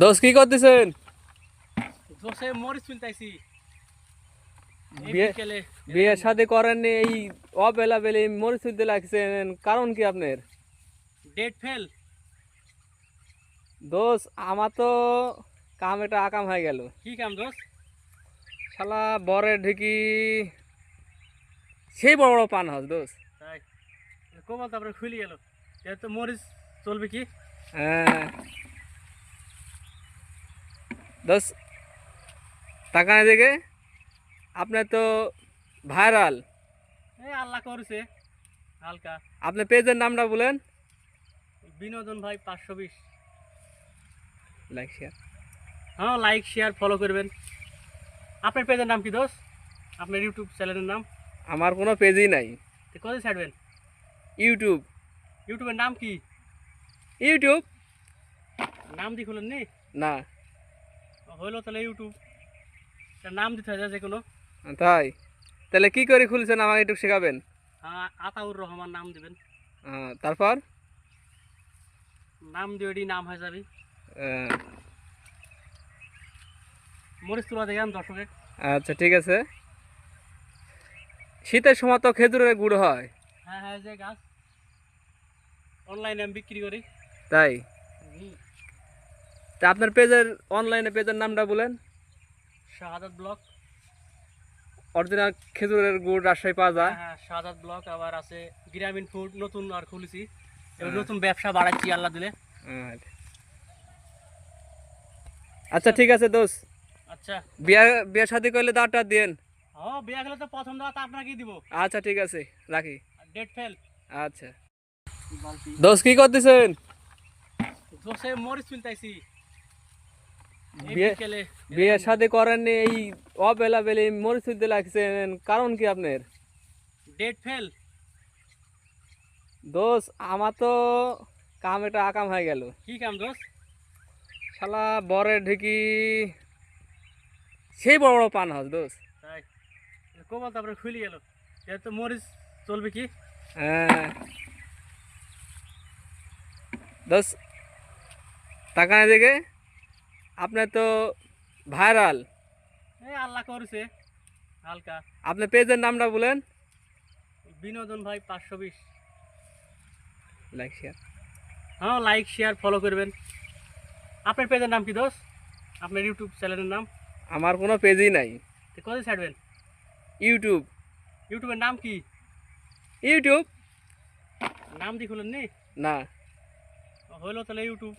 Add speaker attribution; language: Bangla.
Speaker 1: দোষ কি করতেছেন?
Speaker 2: জোসে মরিচ তুলতাইছি।
Speaker 1: বিয়ে শাদী করেননি, এই অবেলাবেলি মরিচ তুলতে লাগছেন, কারণ কি আপনার?
Speaker 2: Date fail.
Speaker 1: দোষ আমার তো কাম এটা আকাম হয়ে গেল।
Speaker 2: কি কাম দোষ?
Speaker 1: শালা বরের ঢেকি সেই বড় বড় পান হস দোষ।
Speaker 2: তাই কোমল তারপরে খুলে গেল, এর তো মরিচ চলবে কি?
Speaker 1: হ্যাঁ দোষ, টাকা না দেখে আপনার তো ভাইরাল।
Speaker 2: এই আল্লাহ করেছে হালকা।
Speaker 1: আপনার পেজের নামটা বলেন।
Speaker 2: বিনোদন ভাই 520।
Speaker 1: Like share.
Speaker 2: হ্যাঁ, লাইক শেয়ার ফলো করবেন। আপনার পেজের নাম কি দোষ? আপনার ইউটিউব চ্যানেলের নাম?
Speaker 1: আমার কোনো পেজই নাই।
Speaker 2: তো কোথায় ছাড়বেন?
Speaker 1: ইউটিউব।
Speaker 2: ইউটিউবের নাম কি?
Speaker 1: ইউটিউব
Speaker 2: নাম দিয়ে খুলেন নি?
Speaker 1: না।
Speaker 2: হইলো তাহলে ইউটিউব, তার নাম দিতে হয় যে কোনো।
Speaker 1: তাই তাহলে কি করে খুলছেন আমাকে একটু শেখাবেন?
Speaker 2: হ্যাঁ, আতাউর রহমান নাম দিবেন।
Speaker 1: তারপর
Speaker 2: নাম দিয়ে ওইটি নাম হয়ে যাবে।
Speaker 1: আহ,
Speaker 2: মরিচ তোলা দেখেন দর্শকের।
Speaker 1: আচ্ছা ঠিক আছে। শীতের সময় তো খেজুরের গুড় হয়।
Speaker 2: হ্যাঁ হ্যাঁ, যে গাছ অনলাইনে আমি বিক্রি করি।
Speaker 1: তাই তা আপনার পেজের অনলাইনে পেজের নামটা বলেন।
Speaker 2: শাহাদাত ব্লগ।
Speaker 1: অরিজিনাল খেজুরের গুড় রাজশাহী পাওয়া যায়।
Speaker 2: হ্যাঁ, শাহাদাত ব্লগ। আবার আছে গ্রামীণ ফুড, নতুন আর খুলেছি। এবার নতুন ব্যবসা বাড়াচ্ছি আল্লাহ দিলে।
Speaker 1: আচ্ছা ঠিক আছে দোস্ত,
Speaker 2: আচ্ছা
Speaker 1: বিয়া বিয়া শাদী করলে দাওয়াতটা দেন।
Speaker 2: হ্যাঁ, বিয়া গেলে তো প্রথম দাওয়াত আপনাকেই দিব।
Speaker 1: আচ্ছা ঠিক আছে, রাখি।
Speaker 2: Date fail.
Speaker 1: আচ্ছা দোস্ত কি করতেছেন?
Speaker 2: জোসে মরিচ তুলতাইছি।
Speaker 1: বিয়ে শাদী করেননি, এই অবেলাবেলি মরিচ তুলতে লাগছেন, কারণ কি আপনার?
Speaker 2: Date fail.
Speaker 1: দোষ আমার তো কাম এটা আকাম হয়ে গেল।
Speaker 2: কি কাম দোষ?
Speaker 1: শালা বরের ঢেকি সেই বড় বড় পান হস দোষ।
Speaker 2: তাই কোমল তারপরে খুলে গেল, এর তো মরিচ চলবে কি?
Speaker 1: হ্যাঁ দোষ, টাকা না দেখে আপনার তো ভাইরাল।
Speaker 2: এই আল্লাহ করেছে হালকা।
Speaker 1: আপনার পেজের নামটা বলেন।
Speaker 2: বিনোদন ভাই 520।
Speaker 1: Like share.
Speaker 2: হ্যাঁ, লাইক শেয়ার ফলো করবেন। আপনার পেজের নাম কি দোষ? আপনার ইউটিউব চ্যানেলের নাম?
Speaker 1: আমার কোনো পেজই নাই।
Speaker 2: তো কোথায় ছাড়বেন?
Speaker 1: ইউটিউব।
Speaker 2: ইউটিউবের নাম কি?
Speaker 1: ইউটিউব
Speaker 2: নাম দিয়ে খুলেন নি?
Speaker 1: না।
Speaker 2: হইলো তাহলে ইউটিউব।